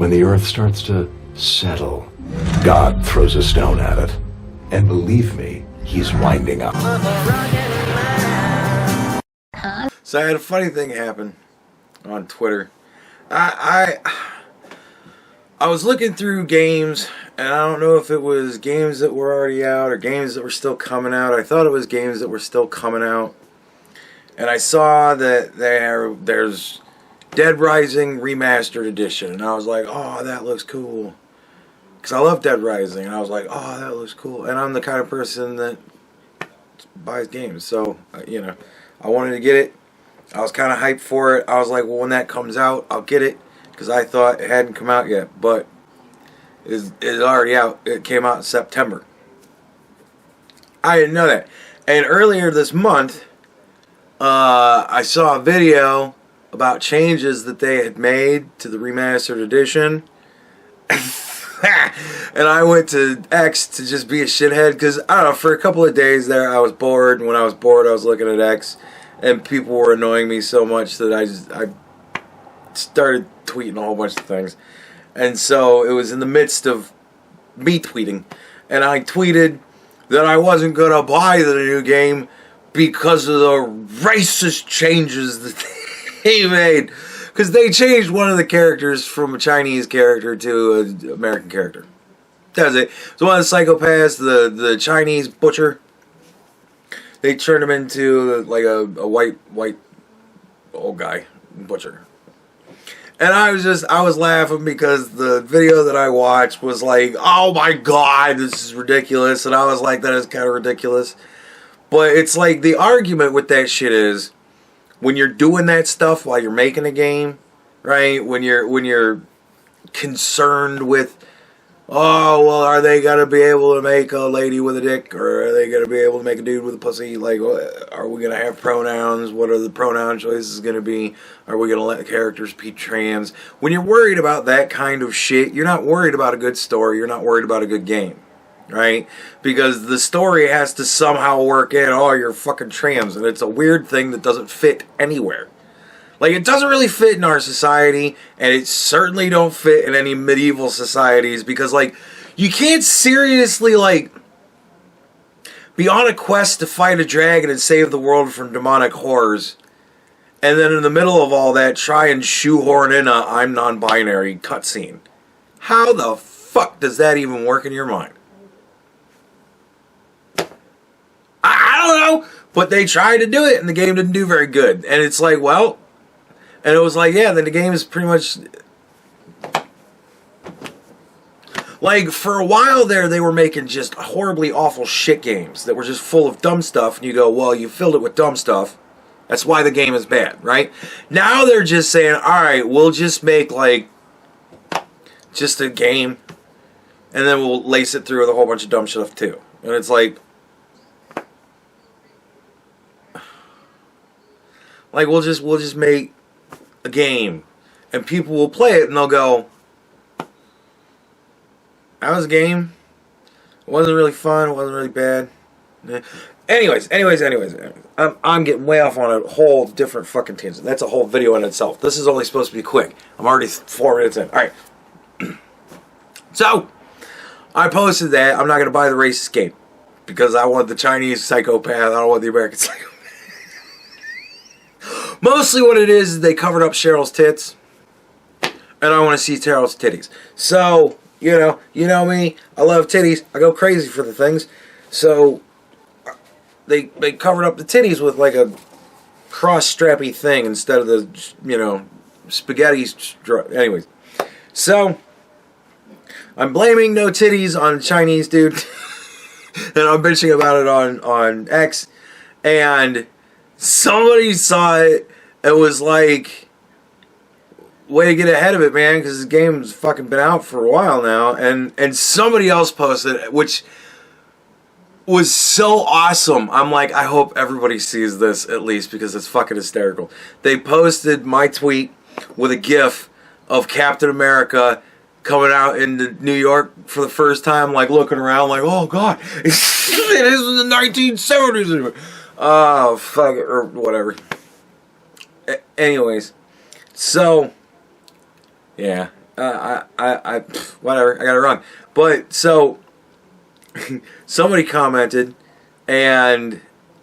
When the earth starts to settle, God throws a stone at it. And believe me, he's winding up. So I had a funny thing happen on Twitter. I was looking through games, and I don't know if it was games that were already out or games that were still coming out. I thought it was games that were still coming out. And I saw that there's Dead Rising Remastered Edition. And I was like, oh, that looks cool. Because I love Dead Rising. And I was like, oh, that looks cool. And I'm the kind of person that buys games. So, I wanted to get it. I was kind of hyped for it. I was like, well, when that comes out, I'll get it. Because I thought it hadn't come out yet. But it's already out. It came out in September. I didn't know that. And earlier this month, I saw a video about changes that they had made to the Remastered Edition. And I went to X to just be a shithead. Because, I don't know, for a couple of days there, I was bored. And when I was bored, I was looking at X. And people were annoying me so much that I started tweeting a whole bunch of things. And so it was in the midst of me tweeting. And I tweeted that I wasn't going to buy the new game because of the racist changes that they made. Because they changed one of the characters from a Chinese character to an American character. That was it. So one of the psychopaths, the Chinese butcher, they turned him into like a white old guy butcher. And I was laughing because the video that I watched was like, oh my god, this is ridiculous. And I was like, that is kind of ridiculous. But it's like the argument with that shit is when you're doing that stuff while you're making a game, right? When you're concerned with, oh, well, are they going to be able to make a lady with a dick? Or are they going to be able to make a dude with a pussy? Like, are we going to have pronouns? What are the pronoun choices going to be? Are we going to let the characters be trans? When you're worried about that kind of shit, you're not worried about a good story. You're not worried about a good game. Right? Because the story has to somehow work in, oh, you're fucking trans. And it's a weird thing that doesn't fit anywhere. Like, it doesn't really fit in our society, and it certainly don't fit in any medieval societies, because, like, you can't seriously, like, be on a quest to fight a dragon and save the world from demonic horrors, and then in the middle of all that, try and shoehorn in a I'm non-binary cutscene. How the fuck does that even work in your mind? I don't know, but they tried to do it, and the game didn't do very good. And it's like, well, and it was like, yeah, then the game is pretty much, like, for a while there, they were making just horribly awful shit games that were just full of dumb stuff, and you go, well, you filled it with dumb stuff, that's why the game is bad, right? Now they're just saying, alright, we'll just make, like, just a game, and then we'll lace it through with a whole bunch of dumb stuff, too. And it's like, we'll just make a game, and people will play it, and they'll go, that was a game. It wasn't really fun. It wasn't really bad. Anyways. I'm getting way off on a whole different fucking tangent. That's a whole video in itself. This is only supposed to be quick. I'm already 4 minutes in. Alright. So, I posted that I'm not going to buy the racist game. Because I want the Chinese psychopath. I don't want the American psychopath. Mostly what it is they covered up Cheryl's tits. And I want to see Cheryl's titties. So, you know me. I love titties. I go crazy for the things. So, they covered up the titties with like a cross-strappy thing instead of the, spaghetti strap. Anyways. So, I'm blaming no titties on Chinese dude. And I'm bitching about it on X. And somebody saw it and was like, way to get ahead of it, man, because this game's fucking been out for a while now. And somebody else posted it, which was so awesome. I'm like, I hope everybody sees this at least, because it's fucking hysterical. They posted my tweet with a gif of Captain America coming out into New York for the first time, like looking around like, oh god, it is in the 1970s. Oh, fuck it, or whatever. Anyways, so, yeah. Whatever, I got it wrong. But so somebody commented, and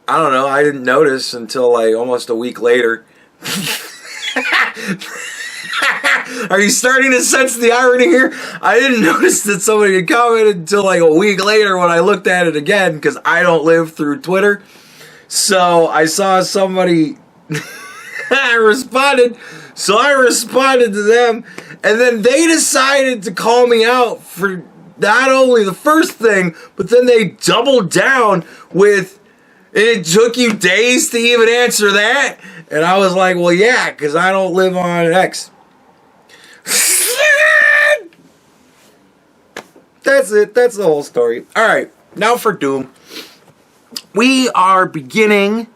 I don't know, I didn't notice until like almost a week later. Are you starting to sense the irony here? I didn't notice that somebody had commented until like a week later when I looked at it again, because I don't live through Twitter. So I saw somebody I responded. So I responded to them, and then they decided to call me out for not only the first thing, but then they doubled down with, it took you days to even answer that? And I was like, well, yeah, because I don't live on X. That's it. That's the whole story. All right, now for Doom. We are beginning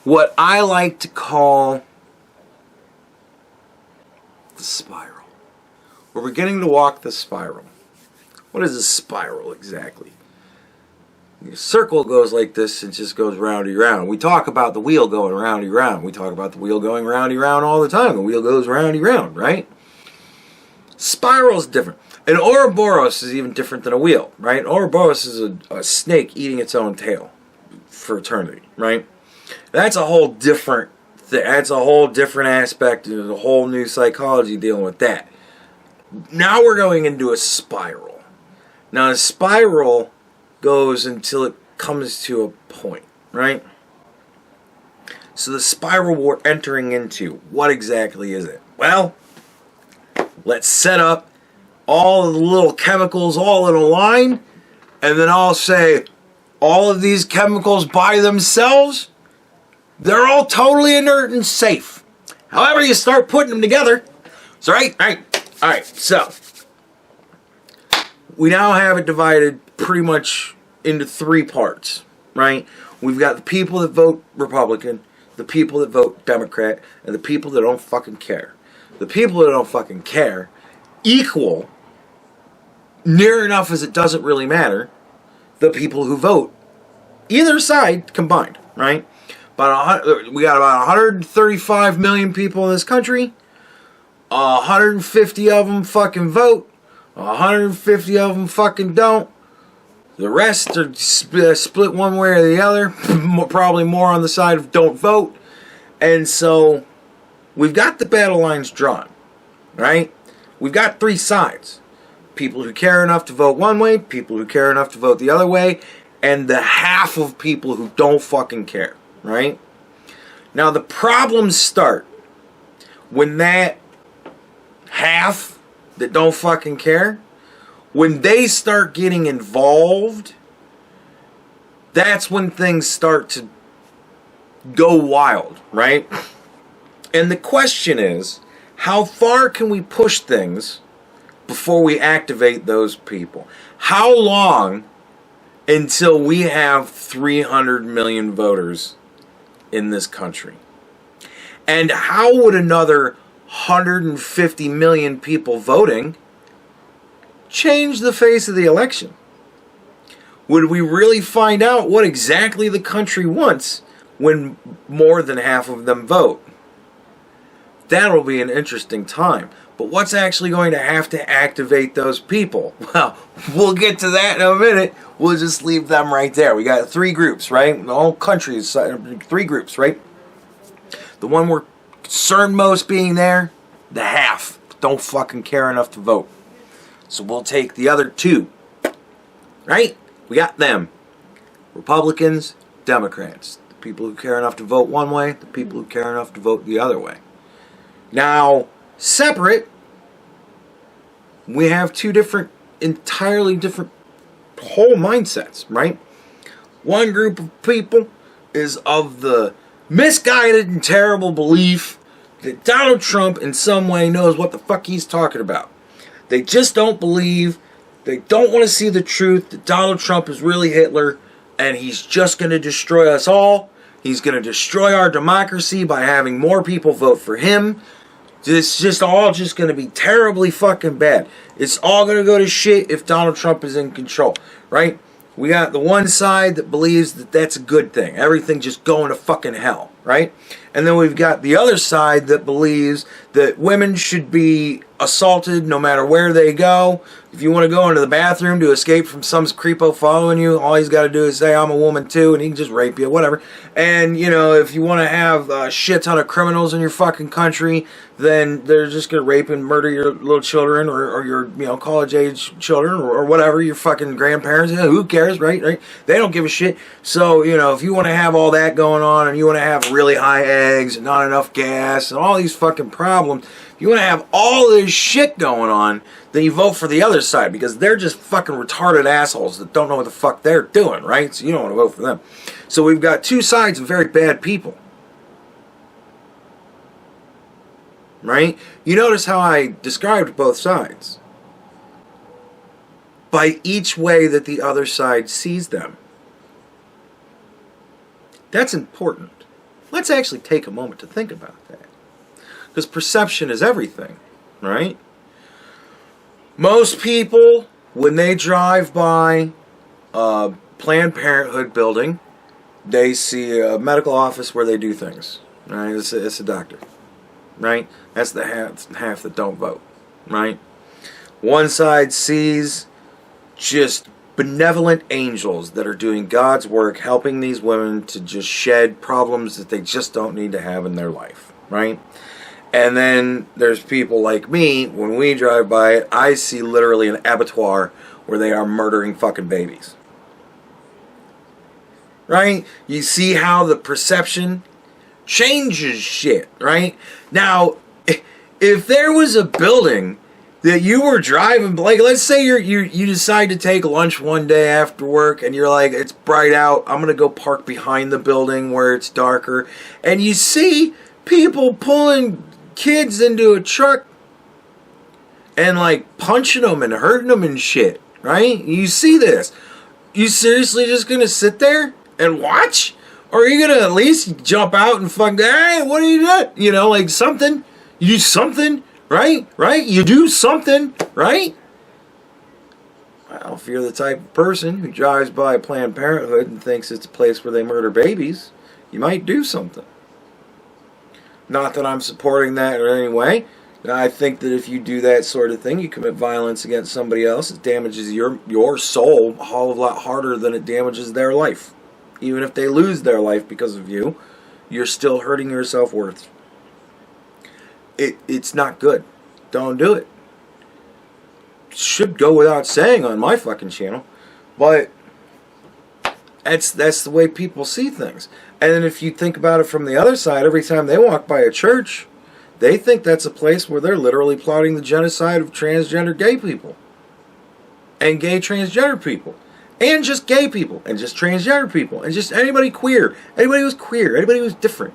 what I like to call the spiral. We're beginning to walk the spiral. What is a spiral exactly? The circle goes like this, it just goes roundy round. We talk about the wheel going roundy round. We talk about the wheel going roundy round all the time. The wheel goes roundy round, right? Spiral's different. An Ouroboros is even different than a wheel, right? Ouroboros is a snake eating its own tail for eternity, right? That's a whole different thing. That's a whole different aspect. There's a whole new psychology dealing with that. Now we're going into a spiral. Now a spiral goes until it comes to a point, right? So the spiral we're entering into, what exactly is it? Well, let's set up all of the little chemicals all in a line, and then I'll say all of these chemicals by themselves, they're all totally inert and safe. However, you start putting them together, so all right, so we now have it divided pretty much into three parts, right? We've got the people that vote Republican, the people that vote Democrat, and the people that don't fucking care. The people that don't fucking care equal, near enough as it doesn't really matter, the people who vote either side combined, right? We got about 135 million people in this country. 150 of them fucking vote. 150 of them fucking don't. The rest are split one way or the other. Probably more on the side of don't vote. And so we've got the battle lines drawn, right? We've got three sides. People who care enough to vote one way, people who care enough to vote the other way, and the half of people who don't fucking care, right? Now the problems start when that half that don't fucking care, when they start getting involved, that's when things start to go wild, right? And the question is, how far can we push things before we activate those people? How long until we have 300 million voters in this country? And how would another 150 million people voting change the face of the election? Would we really find out what exactly the country wants when more than half of them vote? That'll be an interesting time. But what's actually going to have to activate those people? Well, we'll get to that in a minute. We'll just leave them right there. We got three groups, right? The whole country is three groups, right? The one we're concerned most being there, the half don't fucking care enough to vote. So we'll take the other two, right? We got them. Republicans, Democrats. The people who care enough to vote one way, the people who care enough to vote the other way. Now, separate, we have two entirely different whole mindsets, right? One group of people is of the misguided and terrible belief that Donald Trump in some way knows what the fuck he's talking about. They just don't believe, they don't want to see the truth that Donald Trump is really Hitler and he's just going to destroy us all. He's going to destroy our democracy by having more people vote for him. It's just all just going to be terribly fucking bad. It's all going to go to shit if Donald Trump is in control, right? We got the one side that believes that that's a good thing. Everything just going to fucking hell, right? And then we've got the other side that believes that women should be assaulted no matter where they go. If you want to go into the bathroom to escape from some creepo following you, all he's got to do is say, I'm a woman too, and he can just rape you, whatever. And, you know, if you want to have a shit ton of criminals in your fucking country, then they're just going to rape and murder your little children or your, you know, college-age children or whatever, your fucking grandparents. Yeah, who cares, right? They don't give a shit. So, you know, if you want to have all that going on and you want to have really high eggs and not enough gas and all these fucking problems, if you want to have all this shit going on, then you vote for the other side because they're just fucking retarded assholes that don't know what the fuck they're doing, right? So you don't want to vote for them. So we've got two sides of very bad people. Right? You notice how I described both sides. By each way that the other side sees them. That's important. Let's actually take a moment to think about that. Because perception is everything, right? Most people, when they drive by a Planned Parenthood building, they see a medical office where they do things, right? It's a doctor, right? That's the half that don't vote, right? One side sees just benevolent angels that are doing God's work, helping these women to just shed problems that they just don't need to have in their life, right? And then there's people like me, when we drive by it, I see literally an abattoir where they are murdering fucking babies. Right? You see how the perception changes shit, right? Now, if there was a building that you were driving, like let's say you decide to take lunch one day after work and you're like, it's bright out, I'm going to go park behind the building where it's darker, and you see people pulling kids into a truck and like punching them and hurting them and shit, right? You see this. You seriously just gonna sit there and watch? Or are you gonna at least jump out and fuck, hey, what are you doing? You know, like something. You do something, right? Right? You do something, right? Well, if you're the type of person who drives by Planned Parenthood and thinks it's a place where they murder babies, you might do something. Not that I'm supporting that in any way. I think that if you do that sort of thing, you commit violence against somebody else, it damages your soul a whole lot harder than it damages their life. Even if they lose their life because of you, you're still hurting your self-worth. It's not good. Don't do it. Should go without saying on my fucking channel, but that's the way people see things. And then if you think about it from the other side, every time they walk by a church, they think that's a place where they're literally plotting the genocide of transgender gay people. And gay transgender people. And just gay people. And just transgender people. And just anybody queer. Anybody who's queer. Anybody who's different.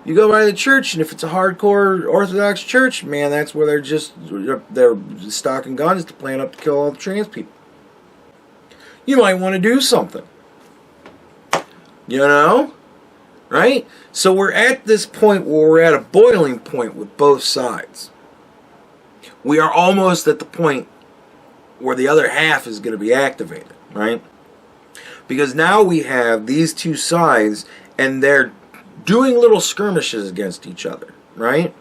You go by the church, and if it's a hardcore Orthodox church, man, that's where they're stocking guns to plan up to kill all the trans people. You might want to do something. You know? Right? So we're at this point where we're at a boiling point with both sides. We are almost at the point where the other half is going to be activated, right? Because now we have these two sides and they're doing little skirmishes against each other, right?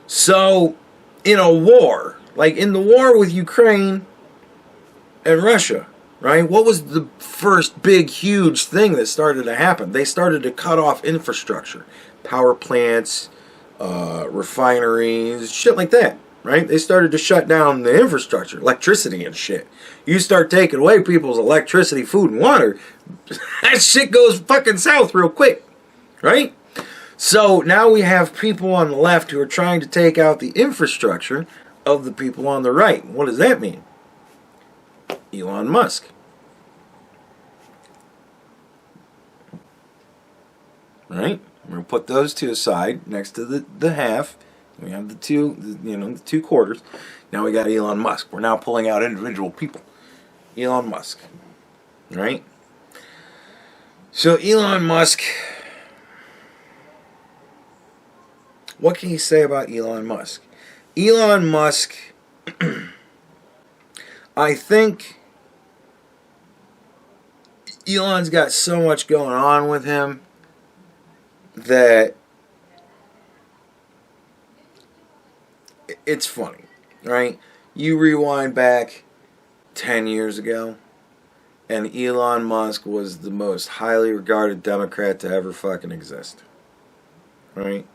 So in a war, like in the war with Ukraine and Russia, right? What was the first big, huge thing that started to happen? They started to cut off infrastructure. Power plants, refineries, shit like that, right? They started to shut down the infrastructure, electricity and shit. You start taking away people's electricity, food, and water, that shit goes fucking south real quick, right? So now we have people on the left who are trying to take out the infrastructure of the people on the right. What does that mean? Elon Musk. Right? We're going to put those two aside next to the half. We have the two quarters. Now we got Elon Musk. We're now pulling out individual people. Elon Musk. Right? So Elon Musk, what can you say about Elon Musk? Elon Musk, I think Elon's got so much going on with him that it's funny, right? You rewind back 10 years ago, and Elon Musk was the most highly regarded Democrat to ever fucking exist, right?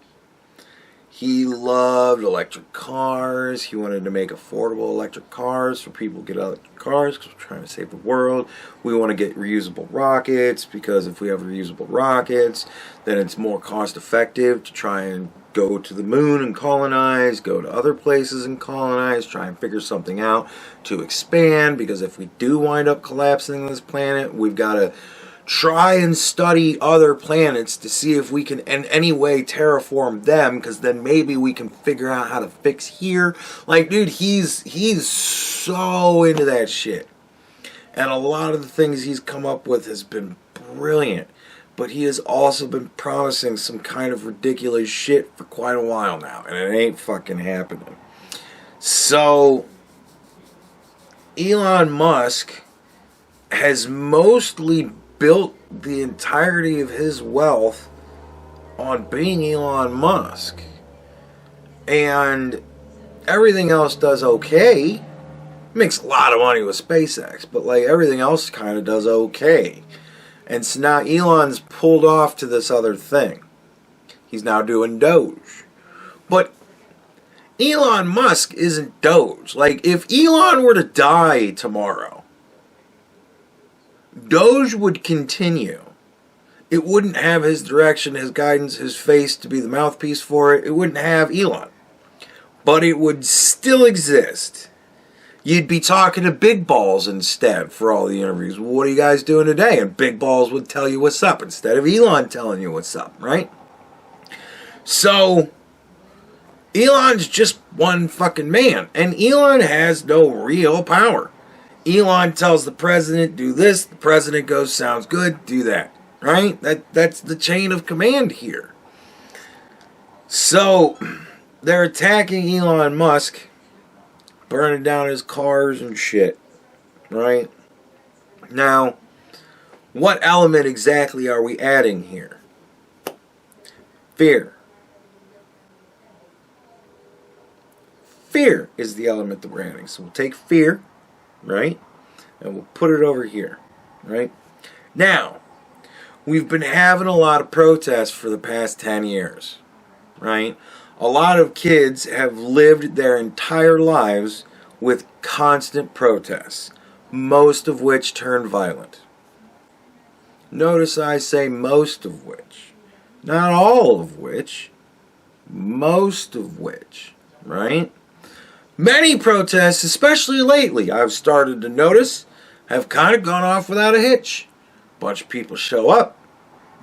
He loved electric cars. He wanted to make affordable electric cars for people to get electric cars because we're trying to save the world. We want to get reusable rockets because if we have reusable rockets, then it's more cost effective to try and go to the moon and colonize, go to other places and colonize, try and figure something out to expand, because if we do wind up collapsing this planet, we've got to try and study other planets to see if we can in any way terraform them, because then maybe we can figure out how to fix here. Like, dude, he's so into that shit. And a lot of the things he's come up with has been brilliant. But he has also been promising some kind of ridiculous shit for quite a while now, and it ain't fucking happening. So, Elon Musk has mostly built the entirety of his wealth on being Elon Musk. And everything else does okay. Makes a lot of money with SpaceX, but like everything else kind of does okay. And so now Elon's pulled off to this other thing. He's now doing Doge. But Elon Musk isn't Doge. Like, if Elon were to die tomorrow, Doge would continue. It wouldn't have his direction, his guidance, his face to be the mouthpiece for it. It wouldn't have Elon. But it would still exist. You'd be talking to Big Balls instead for all the interviews. Well, what are you guys doing today? And Big Balls would tell you what's up instead of Elon telling you what's up, right? So, Elon's just one fucking man. And Elon has no real power. Elon tells the president, do this. The president goes, sounds good, do that. Right? That's the chain of command here. So, they're attacking Elon Musk, burning down his cars and shit. Right? Now, what element exactly are we adding here? Fear. Fear is the element that we're adding. So we'll take fear, right? And we'll put it over here, right? Now, we've been having a lot of protests for the past 10 years, right? A lot of kids have lived their entire lives with constant protests, most of which turn violent. Notice I say most of which. Not all of which, most of which, right? Many protests, especially lately, I've started to notice, have kind of gone off without a hitch. Bunch of people show up,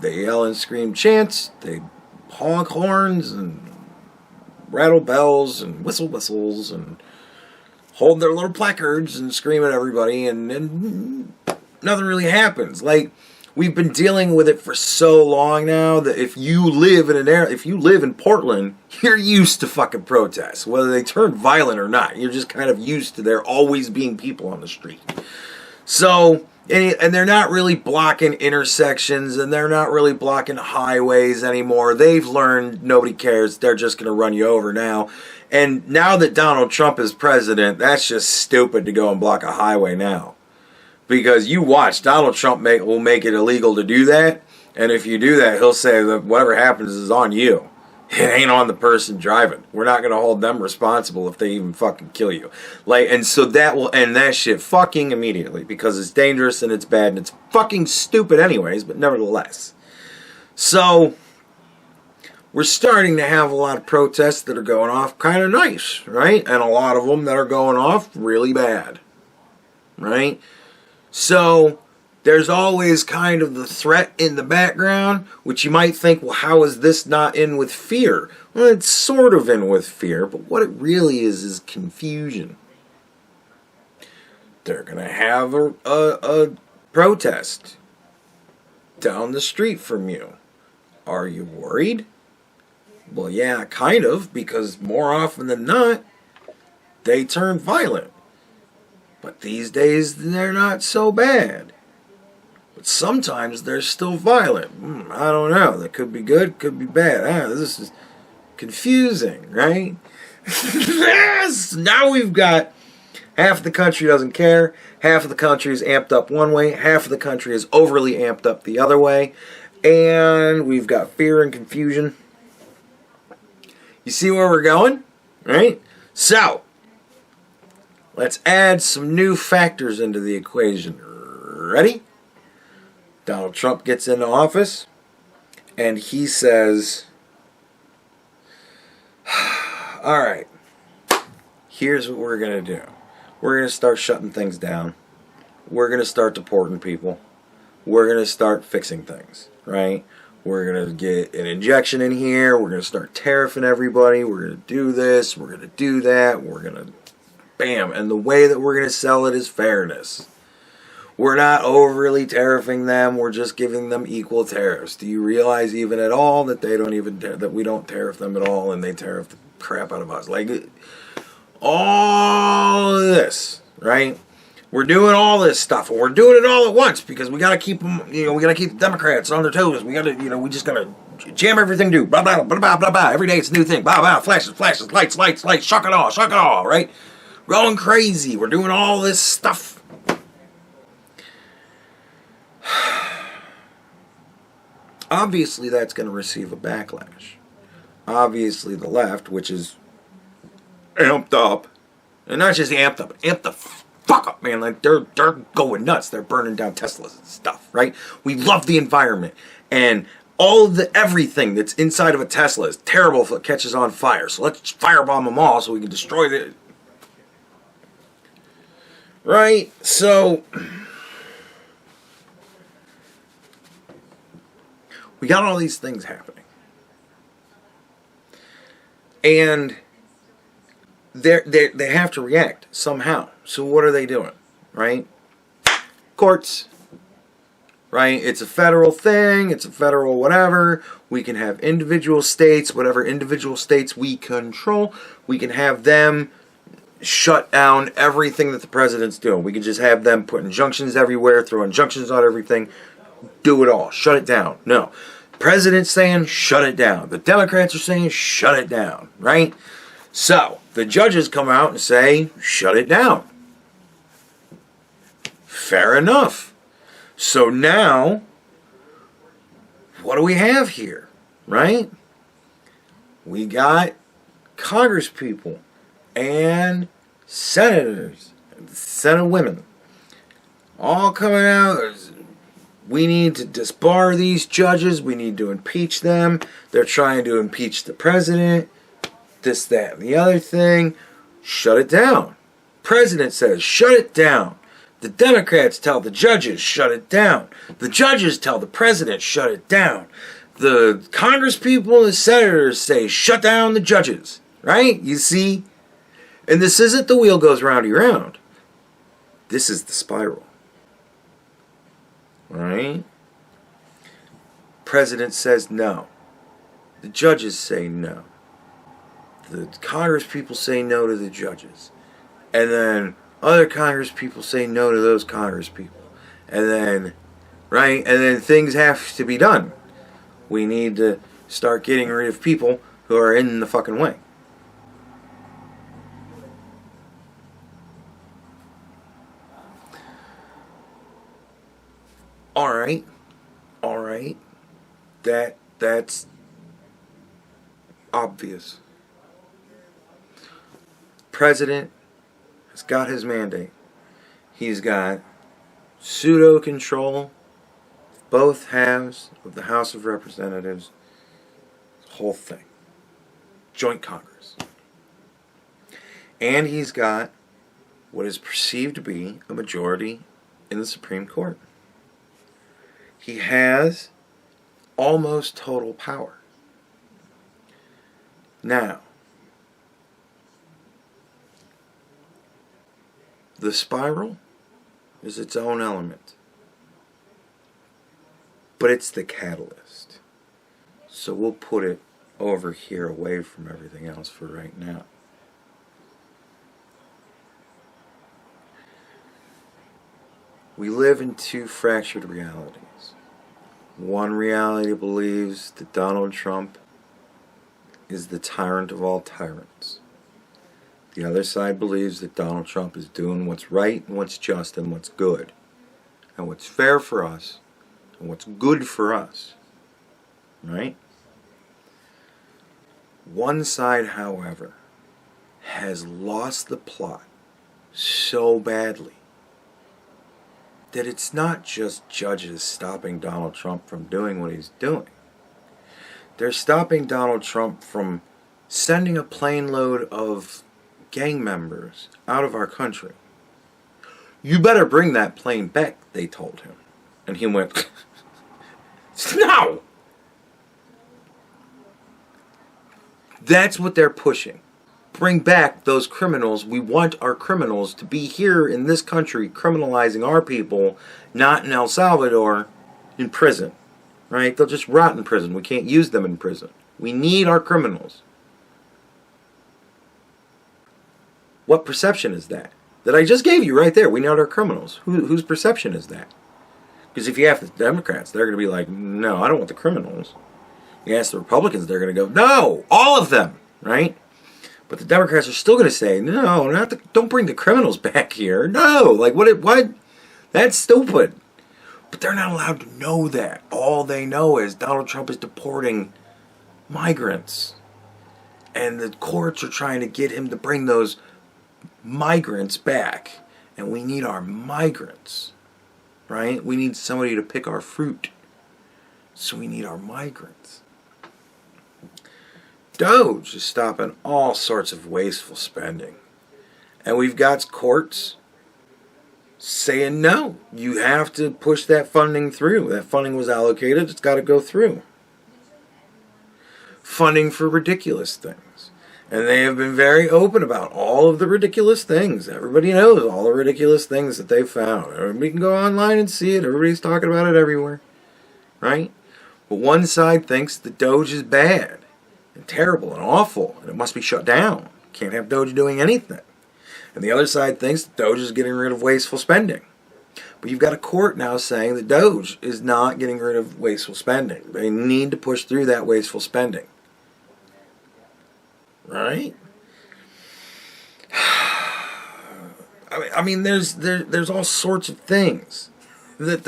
they yell and scream chants, they honk horns and rattle bells and whistle whistles and hold their little placards and scream at everybody, and nothing really happens. Like, we've been dealing with it for so long now that if you live in Portland, you're used to fucking protests, whether they turn violent or not. You're just kind of used to there always being people on the street. So, and they're not really blocking intersections, and they're not really blocking highways anymore. They've learned nobody cares. They're just going to run you over now. And now that Donald Trump is president, that's just stupid to go and block a highway now. Because you watch, Donald Trump will make it illegal to do that. And if you do that, he'll say that whatever happens is on you. It ain't on the person driving. We're not going to hold them responsible if they even fucking kill you. Like, and so that will end that shit fucking immediately. Because it's dangerous and it's bad and it's fucking stupid anyways, but nevertheless. So, we're starting to have a lot of protests that are going off kind of nice, right? And a lot of them that are going off really bad, right? So, there's always kind of the threat in the background, which you might think, well, how is this not in with fear? Well, it's sort of in with fear, but what it really is confusion. They're going to have a protest down the street from you. Are you worried? Well, yeah, kind of, because more often than not, they turn violent. But these days, they're not so bad. But sometimes they're still violent. I don't know. That could be good, could be bad. This is confusing, right? Yes! Now we've got half of the country doesn't care, half of the country is amped up one way, half of the country is overly amped up the other way, and we've got fear and confusion. You see where we're going? Right? So, let's add some new factors into the equation. Ready? Donald Trump gets into office, and he says, all right, here's what we're going to do. We're going to start shutting things down. We're going to start deporting people. We're going to start fixing things, right? We're going to get an injection in here. We're going to start tariffing everybody. We're going to do this. We're going to do that. We're going to, bam. And the way that we're going to sell it is fairness. We're not overly tariffing them. We're just giving them equal tariffs. Do you realize even at all that they don't even, that we don't tariff them at all and they tariff the crap out of us? Like, all of this, right? We're doing all this stuff, and we're doing it all at once because we got to keep them, we got to keep the Democrats on their toes. We got to, we just got to jam everything to blah, blah, blah, blah, blah, blah. Every day it's a new thing. Blah, blah, flashes, lights, shock it all, right? We're going crazy. We're doing all this stuff. Obviously, that's going to receive a backlash. Obviously, the left, which is amped up, and not just amped up, amped the fuck up, man. Like they're going nuts. They're burning down Teslas and stuff, right? We love the environment, and all of the everything that's inside of a Tesla is terrible if it catches on fire. So let's firebomb them all so we can destroy the right. So we got all these things happening, and they have to react somehow. So what are they doing, right? Courts, right? It's a federal thing. It's a federal whatever. We can have individual states, whatever individual states we control, we can have them shut down everything that the president's doing. We can just have them put injunctions everywhere, throw injunctions on everything, do it all, shut it down. No. President's saying, shut it down. The Democrats are saying, shut it down, right? So, the judges come out and say, shut it down. Fair enough. So now, what do we have here, right? We got Congress people and senators, and Senate women, all coming out. We need to disbar these judges. We need to impeach them. They're trying to impeach the president. This, that, and the other thing. Shut it down. President says, shut it down. The Democrats tell the judges, shut it down. The judges tell the president, shut it down. The Congress people and the senators say, shut down the judges. Right? You see? And this isn't the wheel goes roundy round. This is the spiral. Right? President says no. The judges say no. The Congress people say no to the judges. And then other Congress people say no to those Congress people. And then, right? And then things have to be done. We need to start getting rid of people who are in the fucking way. Alright. That's obvious. President has got his mandate. He's got pseudo control of both halves of the House of Representatives. The whole thing. Joint Congress. And he's got what is perceived to be a majority in the Supreme Court. He has almost total power. Now, the spiral is its own element, but it's the catalyst. So we'll put it over here away from everything else for right now. We live in two fractured realities. One reality believes that Donald Trump is the tyrant of all tyrants. The other side believes that Donald Trump is doing what's right and what's just and what's good. And what's fair for us and what's good for us. Right? One side, however, has lost the plot so badly that it's not just judges stopping Donald Trump from doing what he's doing. They're stopping Donald Trump from sending a plane load of gang members out of our country. You better bring that plane back, they told him. And he went, no! That's what they're pushing. Bring back those criminals. We want our criminals to be here in this country criminalizing our people, not in El Salvador, in prison. Right? They'll just rot in prison. We can't use them in prison. We need our criminals. What perception is that? That I just gave you right there. We need our criminals. Whose perception is that? Because if you ask the Democrats, they're going to be like, no, I don't want the criminals. You ask the Republicans, they're going to go, no, all of them. Right? But the Democrats are still going to say, no, don't bring the criminals back here. No, like what? That's stupid. But they're not allowed to know that. All they know is Donald Trump is deporting migrants. And the courts are trying to get him to bring those migrants back. And we need our migrants. Right? We need somebody to pick our fruit. So we need our migrants. Doge is stopping all sorts of wasteful spending. And we've got courts saying no, you have to push that funding through. That funding was allocated, it's got to go through. Funding for ridiculous things. And they have been very open about all of the ridiculous things. Everybody knows all the ridiculous things that they found. Everybody can go online and see it. Everybody's talking about it everywhere. Right? But one side thinks that Doge is bad and terrible and awful, and it must be shut down. Can't have Doge doing anything. And the other side thinks that Doge is getting rid of wasteful spending. But you've got a court now saying that Doge is not getting rid of wasteful spending. They need to push through that wasteful spending. Right? I mean, there's all sorts of things that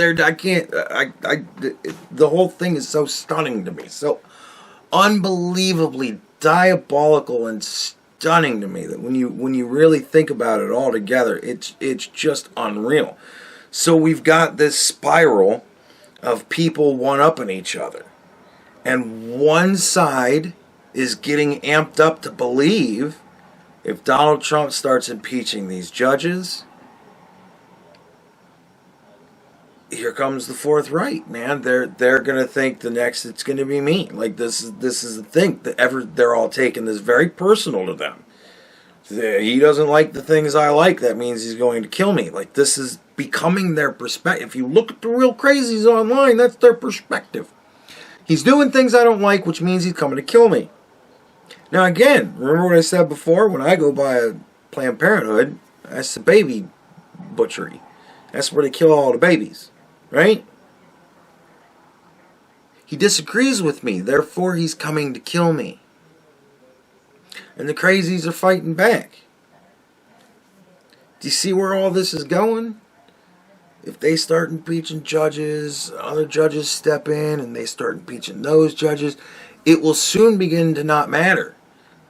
the whole thing is so stunning to me, so unbelievably diabolical and stunning to me that when you really think about it all together, it's just unreal. So we've got this spiral of people one-upping each other, and one side is getting amped up to believe if Donald Trump starts impeaching these judges, here comes the Fourth Reich, man. They're gonna think the next it's gonna be me. Like this is the thing that they're all taking this very personal to them. He doesn't like the things I like. That means he's going to kill me. Like this is becoming their perspective. If you look at the real crazies online, that's their perspective. He's doing things I don't like, which means he's coming to kill me. Now again, remember what I said before? When I go by a Planned Parenthood, that's the baby butchery. That's where they kill all the babies. Right? He disagrees with me, therefore he's coming to kill me. And the crazies are fighting back. Do you see where all this is going? If they start impeaching judges, other judges step in and they start impeaching those judges, it will soon begin to not matter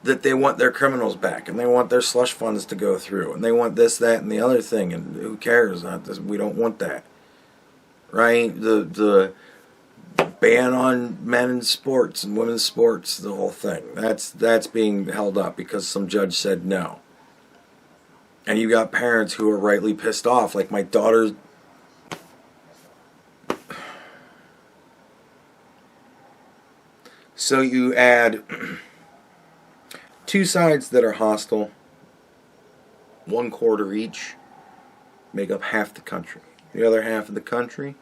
that they want their criminals back and they want their slush funds to go through and they want this, that, and the other thing, and who cares? We don't want that. Right? The ban on men in sports and women's sports, the whole thing. That's being held up because some judge said no. And you got parents who are rightly pissed off. Like my daughter's... So you add two sides that are hostile, 1/4 each, make up half the country. The other half of the country,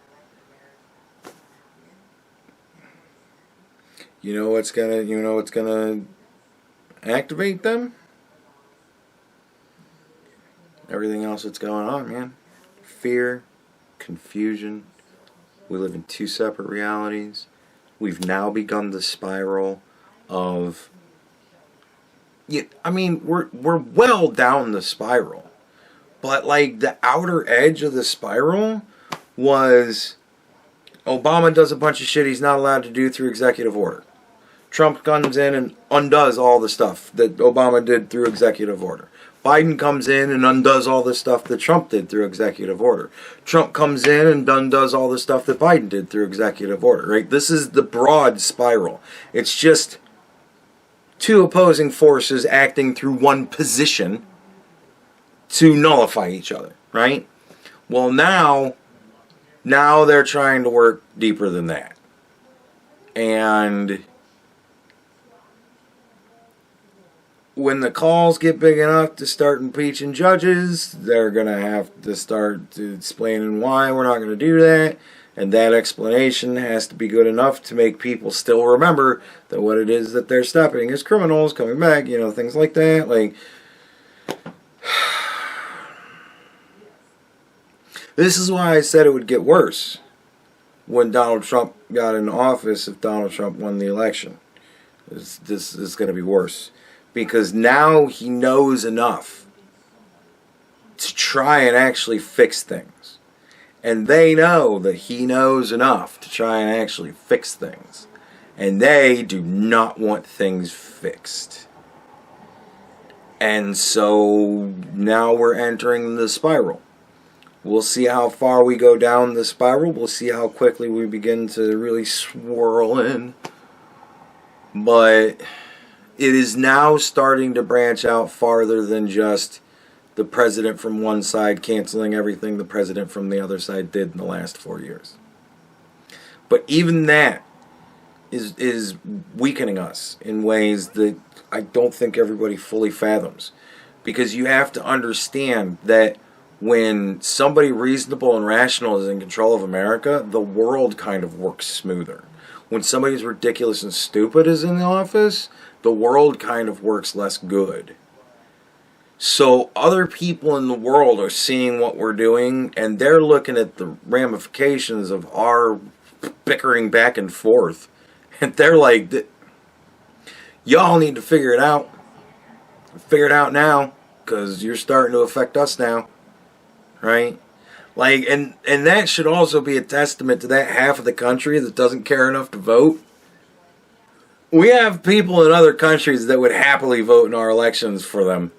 you know what's gonna activate them? Everything else that's going on, man. Fear, confusion. We live in two separate realities. We've now begun the spiral of I mean, we're well down the spiral, but like the outer edge of the spiral was Obama does a bunch of shit he's not allowed to do through executive order. Trump comes in and undoes all the stuff that Obama did through executive order. Biden comes in and undoes all the stuff that Trump did through executive order. Trump comes in and undoes all the stuff that Biden did through executive order, right? This is the broad spiral. It's just two opposing forces acting through one position to nullify each other, right? Well, now they're trying to work deeper than that. And when the calls get big enough to start impeaching judges, they're going to have to start explaining why we're not going to do that. And that explanation has to be good enough to make people still remember that what it is that they're stopping is criminals coming back, things like that. Like, this is why I said it would get worse when Donald Trump got in office if Donald Trump won the election. This is going to be worse. Because now he knows enough to try and actually fix things. And they know that he knows enough to try and actually fix things. And they do not want things fixed. And so now we're entering the spiral. We'll see how far we go down the spiral. We'll see how quickly we begin to really swirl in. But it is now starting to branch out farther than just the president from one side canceling everything the president from the other side did in the last 4 years. But even that is weakening us in ways that I don't think everybody fully fathoms. Because you have to understand that when somebody reasonable and rational is in control of America, the world kind of works smoother. When somebody who's ridiculous and stupid is in the office, the world kind of works less good. So other people in the world are seeing what we're doing, and they're looking at the ramifications of our bickering back and forth. And they're like, y'all need to figure it out. Figure it out now, because you're starting to affect us now. Right? Like, and that should also be a testament to that half of the country that doesn't care enough to vote. We have people in other countries that would happily vote in our elections for them.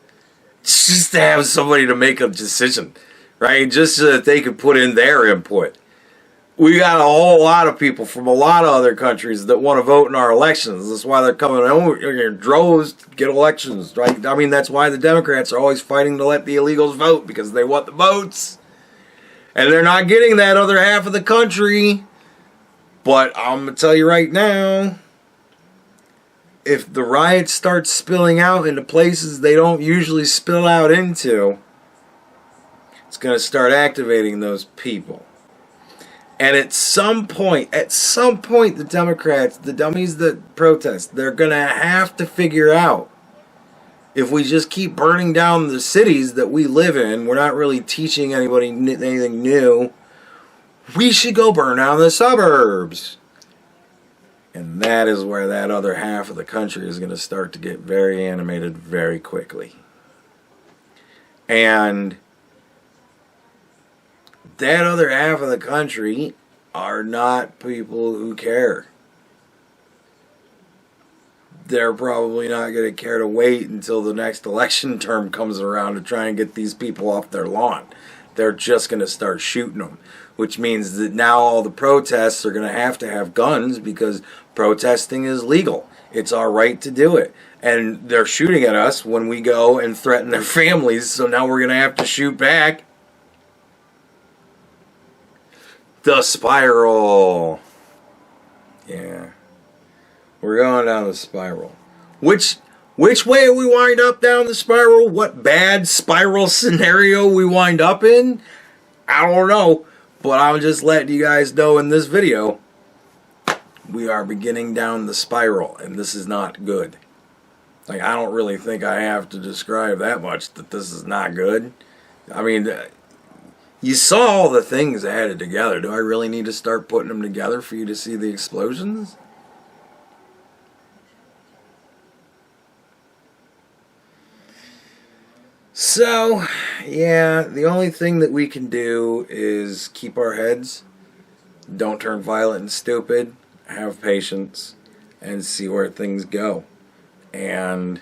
Just to have somebody to make a decision, right? Just so that they could put in their input. We got a whole lot of people from a lot of other countries that want to vote in our elections. That's why they're coming over in droves to get elections, right? I mean, that's why the Democrats are always fighting to let the illegals vote, because they want the votes. And they're not getting that other half of the country. But I'm going to tell you right now, if the riots start spilling out into places they don't usually spill out into, it's going to start activating those people. And at some point, the Democrats, the dummies that protest, they're going to have to figure out, if we just keep burning down the cities that we live in, we're not really teaching anybody anything new, we should go burn down the suburbs. And that is where that other half of the country is going to start to get very animated very quickly. And that other half of the country are not people who care. They're probably not going to care to wait until the next election term comes around to try and get these people off their lawn. They're just going to start shooting them. Which means that now all the protests are going to have guns, because protesting is legal. It's our right to do it. And they're shooting at us when we go and threaten their families, so now we're going to have to shoot back. The spiral. Yeah. We're going down the spiral. Which way we wind up down the spiral? What bad spiral scenario we wind up in? I don't know. But I'm just letting you guys know in this video, we are beginning down the spiral, and this is not good. Like, I don't really think I have to describe that much that this is not good. I mean, you saw all the things added together. Do I really need to start putting them together for you to see the explosions? So, yeah, the only thing that we can do is keep our heads, don't turn violent and stupid, have patience, and see where things go. And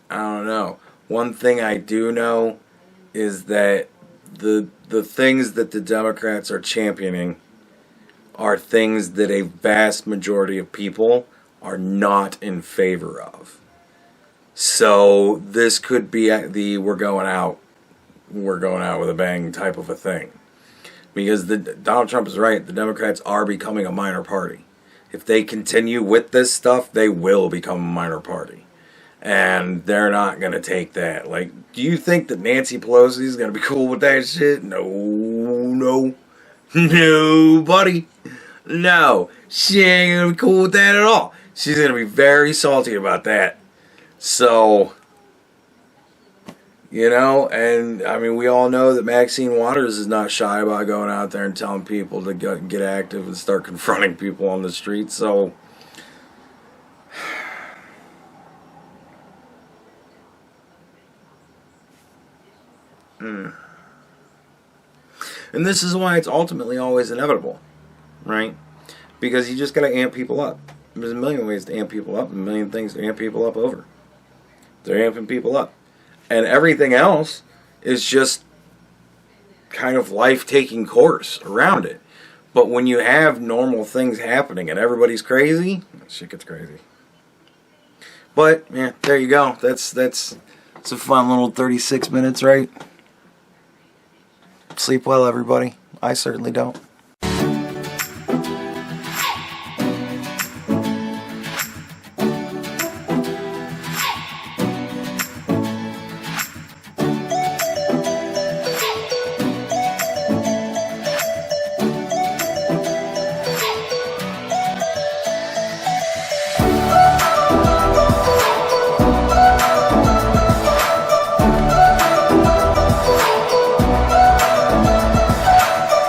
I don't know. One thing I do know is that the things that the Democrats are championing are things that a vast majority of people are not in favor of. So this could be the we're going out with a bang type of a thing. Because Donald Trump is right, the Democrats are becoming a minor party. If they continue with this stuff, they will become a minor party. And they're not going to take that. Like, do you think that Nancy Pelosi is going to be cool with that shit? No, buddy. No, she ain't going to be cool with that at all. She's going to be very salty about that. So, and I mean, we all know that Maxine Waters is not shy about going out there and telling people to get active and start confronting people on the street. So, and this is why it's ultimately always inevitable, right? Because you just got to amp people up. There's a million ways to amp people up, and a million things to amp people up over. They're amping people up. And everything else is just kind of life taking course around it. But when you have normal things happening and everybody's crazy, shit gets crazy. But yeah, there you go. That's a fun little 36 minutes, right? Sleep well, everybody. I certainly don't.